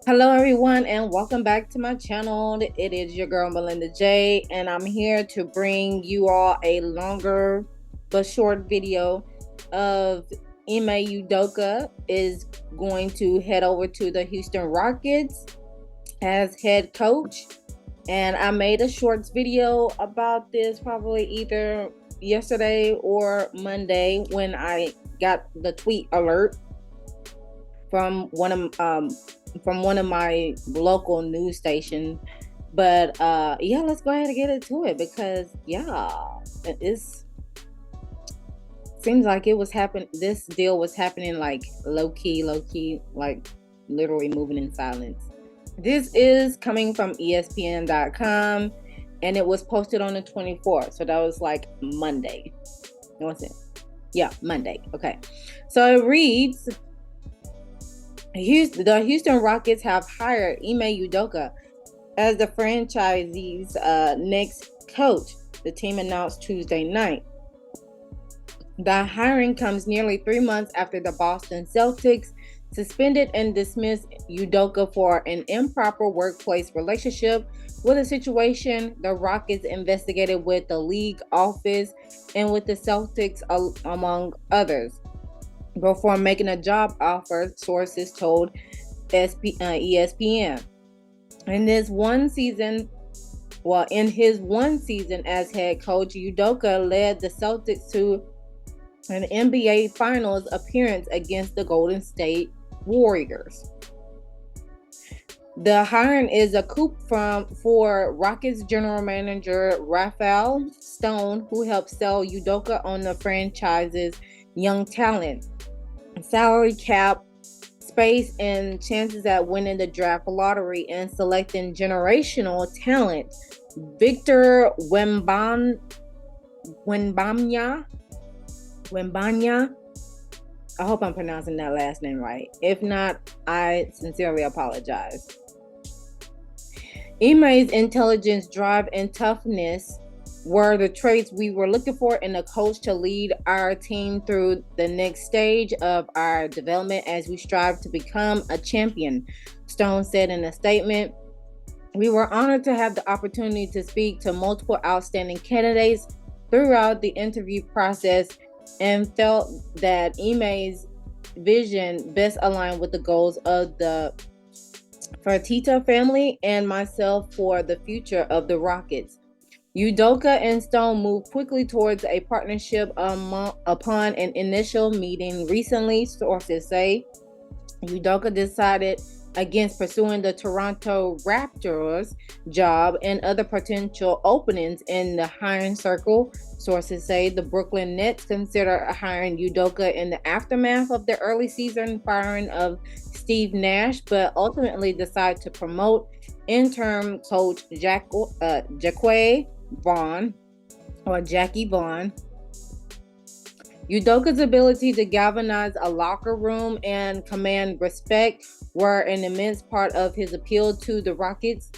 Hello, everyone, and welcome back to my channel. It is your girl, Molinda Jae, and I'm here to bring you all a longer but short video of Ime Udoka is going to head over to the Houston Rockets as head coach. And I made a shorts video about this probably either yesterday or Monday when I got the tweet alert from one of my local news stations. But yeah, let's go ahead and get into it because it seems like it was happening. This deal was happening like low key, like literally moving in silence. This is coming from ESPN.com, and it was posted on the 24th. So that was like Monday. What's it? Yeah, Monday. Okay. So it reads, the Houston Rockets have hired Ime Udoka as the franchise's next coach, the team announced Tuesday night. The hiring comes nearly 3 months after the Boston Celtics suspended and dismissed Udoka for an improper workplace relationship with a situation the Rockets investigated with the league office and with the Celtics, among others, before making a job offer, sources told ESPN. In his one season as head coach, Udoka led the Celtics to an NBA Finals appearance against the Golden State Warriors. The hiring is a coup for Rockets general manager Rafael Stone, who helped sell Udoka on the franchise's young talent, salary cap space, and chances at winning the draft lottery and selecting generational talent. Victor Wembanyama. I hope I'm pronouncing that last name right. If not, I sincerely apologize. Ime's intelligence, drive, and toughness were the traits we were looking for in a coach to lead our team through the next stage of our development as we strive to become a champion, Stone said in a statement. We were honored to have the opportunity to speak to multiple outstanding candidates throughout the interview process and felt that Ime's vision best aligned with the goals of the Fertitta family and myself for the future of the Rockets. Udoka and Stone moved quickly towards a partnership upon an initial meeting recently, sources say. Udoka decided against pursuing the Toronto Raptors job and other potential openings in the hiring circle. Sources say the Brooklyn Nets consider hiring Udoka in the aftermath of the early season firing of Steve Nash, but ultimately decide to promote interim coach Jackie Vaughn. Udoka's ability to galvanize a locker room and command respect were an immense part of his appeal to the Rockets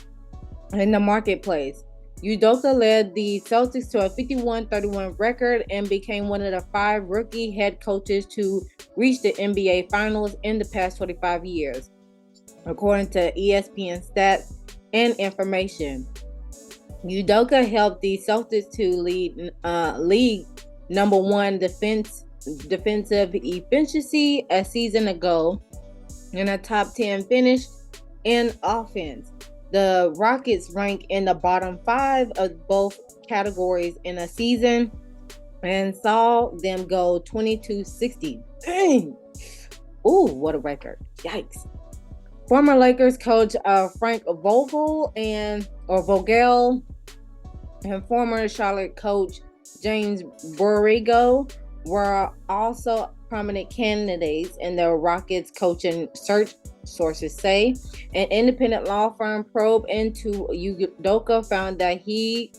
in the marketplace. Udoka led the Celtics to a 51-31 record and became one of the 5 rookie head coaches to reach the NBA Finals in the past 25 years, according to ESPN stats and information. Udoka helped the Celtics to lead league number 1 defensive efficiency a season ago and a top 10 finish in offense. The Rockets rank in the bottom 5 of both categories in a season and saw them go 22-60. Dang! Ooh, what a record. Yikes. Former Lakers coach Frank Vogel and former Charlotte coach James Borrego were also prominent candidates in the Rockets coaching search, sources say. An independent law firm probe into Udoka found that he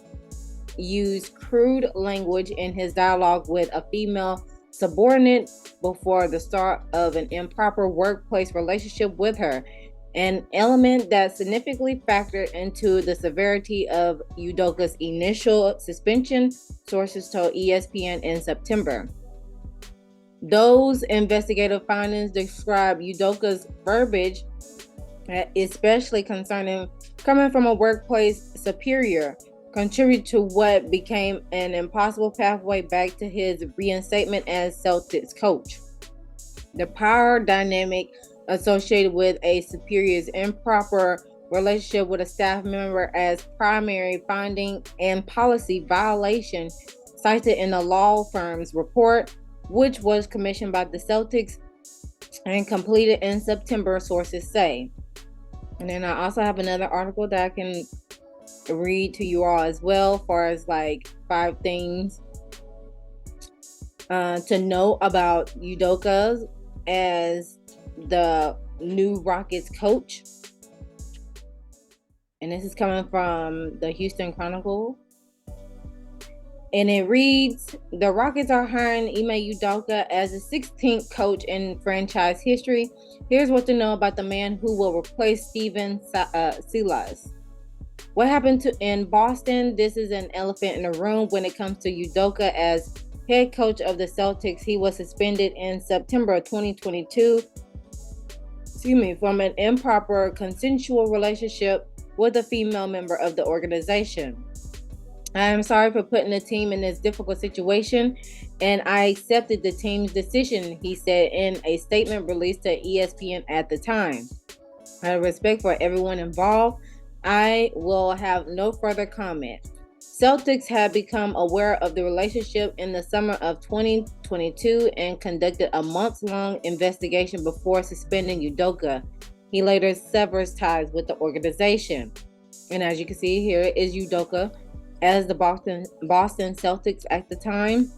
used crude language in his dialogue with a female subordinate before the start of an improper workplace relationship with her, an element that significantly factored into the severity of Udoka's initial suspension, sources told ESPN in September. Those investigative findings describe Udoka's verbiage especially concerning coming from a workplace superior, contribute to what became an impossible pathway back to his reinstatement as Celtics coach. The power dynamic associated with a superior's improper relationship with a staff member as primary finding and policy violation cited in the law firm's report, which was commissioned by the Celtics and completed in September, sources say. And then I also have another article that I can read to you all as well, as far as like 5 things to know about Udoka as the new Rockets coach. And this is coming from the Houston Chronicle. And it reads, the Rockets are hiring Ime Udoka as the 16th coach in franchise history. Here's what to know about the man who will replace Steven Silas. What happened in Boston? This is an elephant in the room when it comes to Udoka as head coach of the Celtics. He was suspended in September of 2022 from an improper consensual relationship with a female member of the organization. I am sorry for putting the team in this difficult situation, and I accepted the team's decision, he said in a statement released to ESPN at the time. Out of respect for everyone involved, I will have no further comment. Celtics had become aware of the relationship in the summer of 2022 and conducted a months-long investigation before suspending Udoka. He later severs ties with the organization. And as you can see, here is Udoka as the Boston Celtics at the time.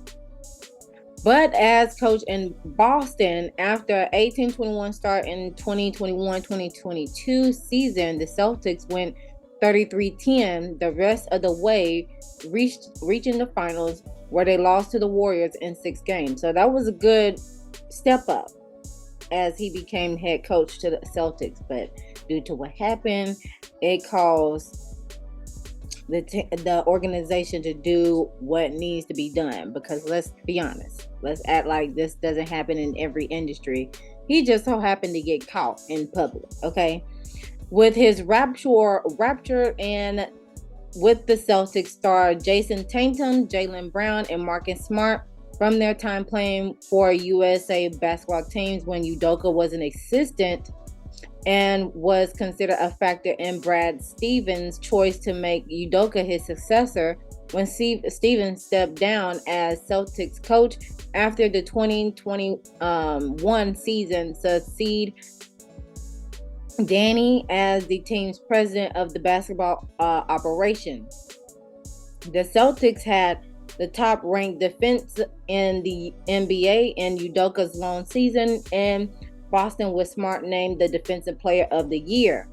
But as coach in Boston, after 18-21 start in 2021-2022 season, the Celtics went 33-10 the rest of the way, reaching the finals where they lost to the Warriors in 6 games. So that was a good step up as he became head coach to the Celtics. But due to what happened, it caused the organization to do what needs to be done, because let's be honest, let's act like this doesn't happen in every industry. He just so happened to get caught in public, okay? With his rapture and with the Celtics star Jason Tatum, Jaylen Brown, and Marcus Smart from their time playing for USA basketball teams when Udoka was an assistant, and was considered a factor in Brad Stevens' choice to make Udoka his successor when Stevens stepped down as Celtics coach after the 2021 season, succeed Danny as the team's president of the basketball operation. The Celtics had the top-ranked defense in the NBA in Udoka's lone season, and Boston with Smart named the Defensive Player of the Year.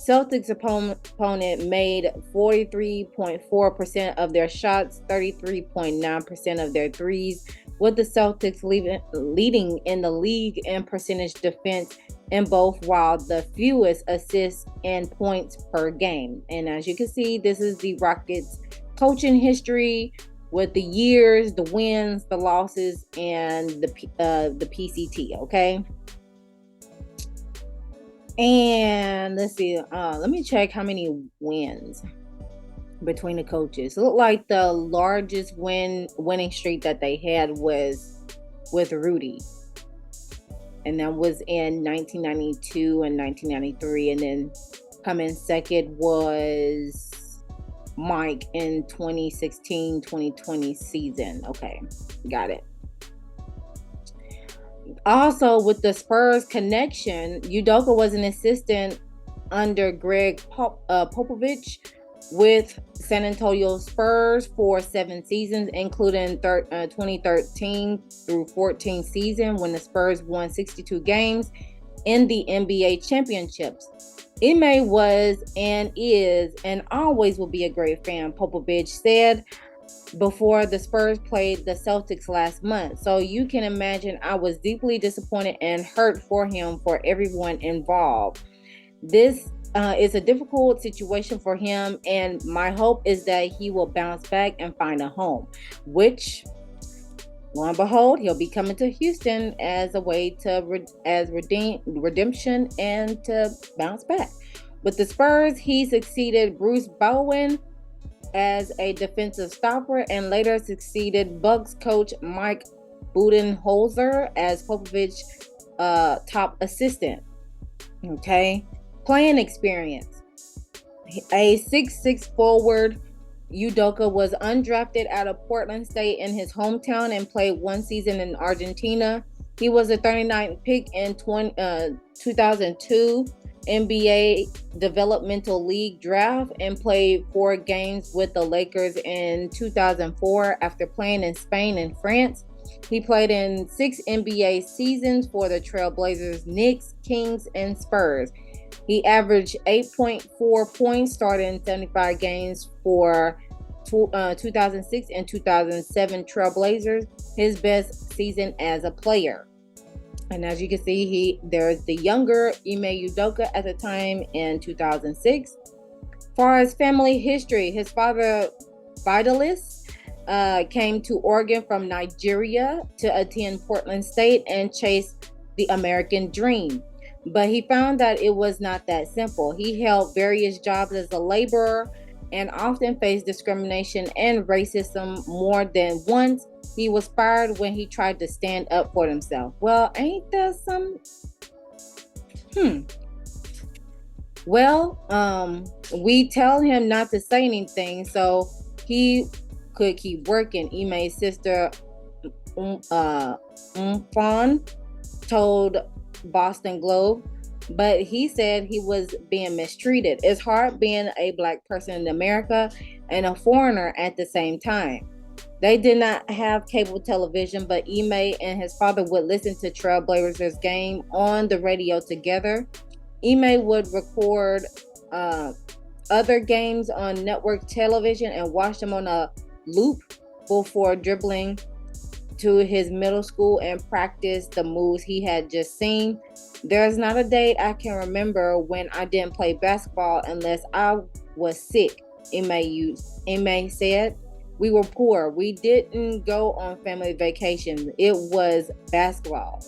Celtics opponent made 43.4% of their shots, 33.9% of their threes, with the Celtics leading in the league in percentage defense in both, while the fewest assists and points per game. And as you can see, this is the Rockets coaching history with the years, the wins, the losses, and the PCT, okay? And let's see, let me check how many wins between the coaches. It looked like the largest winning streak that they had was with Rudy, and that was in 1992 and 1993, and then coming second was Mike in 2016-2020 season. Okay, got it. Also, with the Spurs connection, Udoka was an assistant under Greg Popovich with San Antonio Spurs for 7 seasons, including 2013 through 14 season when the Spurs won 62 games in the NBA championships. Ime was and is and always will be a great fan, Popovich said before the Spurs played the Celtics last month. So you can imagine I was deeply disappointed and hurt for him, for everyone involved. This is a difficult situation for him, and my hope is that he will bounce back and find a home, which lo and behold, he'll be coming to Houston as a way to redemption and to bounce back. With the Spurs, he succeeded Bruce Bowen as a defensive stopper and later succeeded Bucks coach Mike Budenholzer as Popovich's top assistant. Okay, playing experience. A 6'6" forward, Udoka was undrafted out of Portland State in his hometown and played one season in Argentina. He was a 39th pick in 2002 NBA Developmental League draft and played 4 games with the Lakers in 2004 after playing in Spain and France. He played in 6 NBA seasons for the Trailblazers, Knicks, Kings, and Spurs. He averaged 8.4 points starting 75 games for 2006 and 2007 Trailblazers, his best season as a player. And as you can see, there's the younger Ime Udoka at the time in 2006. As far as family history, his father, Vitalis, came to Oregon from Nigeria to attend Portland State and chase the American dream. But he found that it was not that simple. He held various jobs as a laborer and often faced discrimination and racism more than once. He was fired when he tried to stand up for himself. Well, ain't that some? Well, we tell him not to say anything so he could keep working. Ime's sister, Fawn, told Boston Globe, but he said he was being mistreated. It's hard being a Black person in America and a foreigner at the same time. They did not have cable television, but Ime and his father would listen to Trailblazers game on the radio together. Ime would record other games on network television and watch them on a loop before dribbling to his middle school and practice the moves he had just seen. There's not a date I can remember when I didn't play basketball unless I was sick, Ime said. We were poor. We didn't go on family vacations. It was basketball.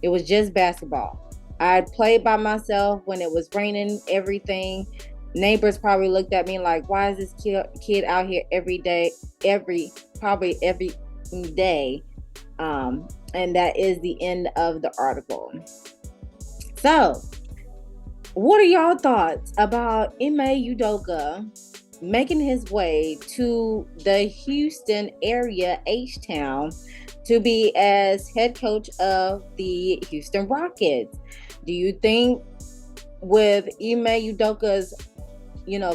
It was just basketball. I'd play by myself when it was raining, everything. Neighbors probably looked at me like, why is this kid out here every day? Every day. And that is the end of the article. So, what are y'all thoughts about Ime Udoka making his way to the Houston area, H-Town, to be as head coach of the Houston Rockets? Do you think with Ime Udoka's,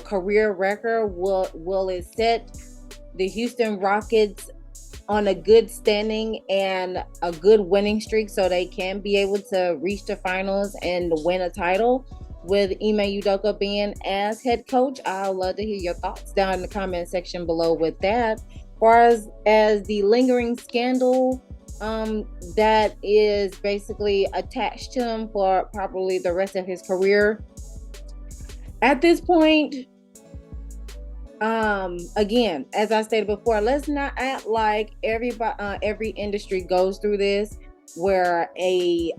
career record, will it set the Houston Rockets on a good standing and a good winning streak so they can be able to reach the finals and win a title with Ime Udoka being as head coach? I'd love to hear your thoughts down in the comment section below with that. As far as the lingering scandal that is basically attached to him for probably the rest of his career. At this point, again, as I stated before, let's not act like every industry goes through this, where a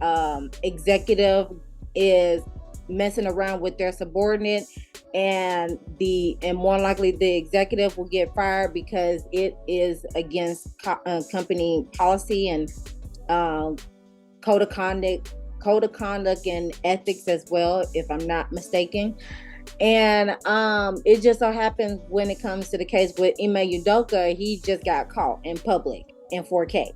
executive is messing around with their subordinate, and more likely the executive will get fired because it is against company policy and code of conduct and ethics as well, if I'm not mistaken. And it just so happens when it comes to the case with Ime Udoka, he just got caught in public in 4K.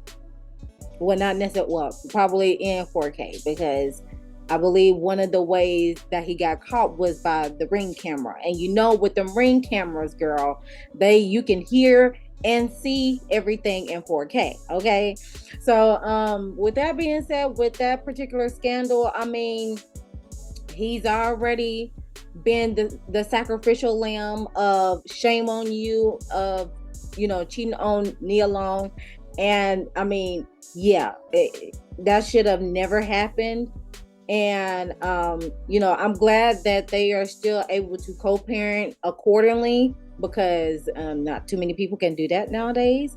Well, not necessarily, well, probably in 4K, because I believe one of the ways that he got caught was by the Ring camera. And with them Ring cameras, girl, you can hear and see everything in 4K. Okay. So with that being said, with that particular scandal, I mean, he's already been the sacrificial lamb of shame on you, of cheating on Nia Long. And I mean, yeah, that should have never happened. And I'm glad that they are still able to co-parent accordingly, because not too many people can do that nowadays.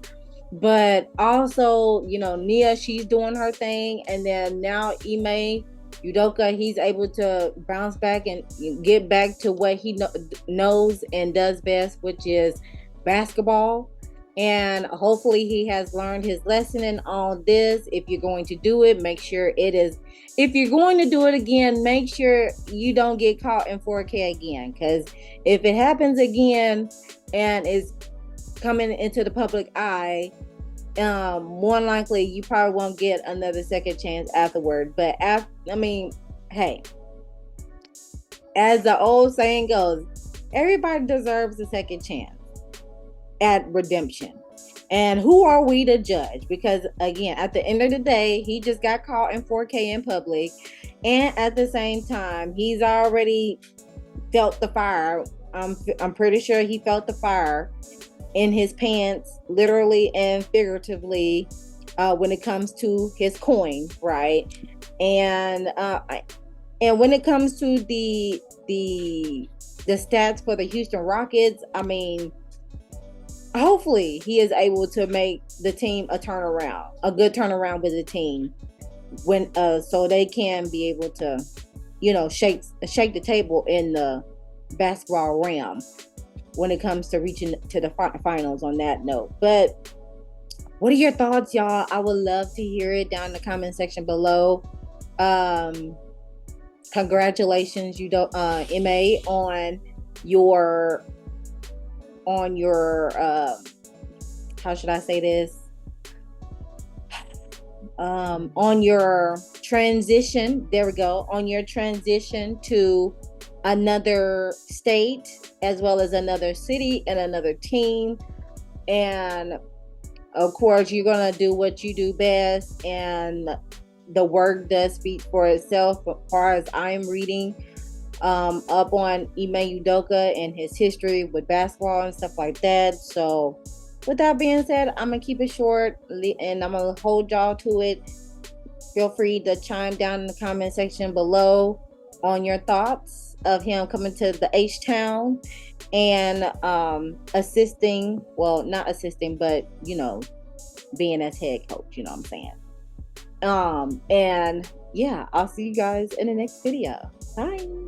But also, Nia, she's doing her thing, and then now Ime Udoka, he's able to bounce back and get back to what he knows and does best, which is basketball. And hopefully he has learned his lesson in all this. If you're going to do it, make sure it is. If you're going to do it again, make sure you don't get caught in 4K again. Because if it happens again and is coming into the public eye, more likely you probably won't get another second chance afterward. But hey, as the old saying goes, everybody deserves a second chance at redemption. And who are we to judge? Because again, at the end of the day, he just got caught in 4K in public, and at the same time, he's already felt the fire. I'm pretty sure he felt the fire in his pants, literally and figuratively, when it comes to his coin, right? And when it comes to the stats for the Houston Rockets, hopefully he is able to make the team a good turnaround with the team, when so they can be able to, shake the table in the basketball realm when it comes to reaching to the finals on that note. But what are your thoughts, y'all? I would love to hear it down in the comment section below. Congratulations, MA, on your how should I say this? On your transition, there we go, on your transition to another state, as well as another city and another team. And of course, you're gonna do what you do best, and the work does speak for itself. As far as I'm reading up on Ime Udoka and his history with basketball and stuff like that. So with that being said, I'm gonna keep it short, and I'm gonna hold y'all to it. Feel free to chime down in the comment section below on your thoughts of him coming to the H-Town and assisting, well, not assisting, but being as head coach, you know what I'm saying? And yeah, I'll see you guys in the next video. Bye.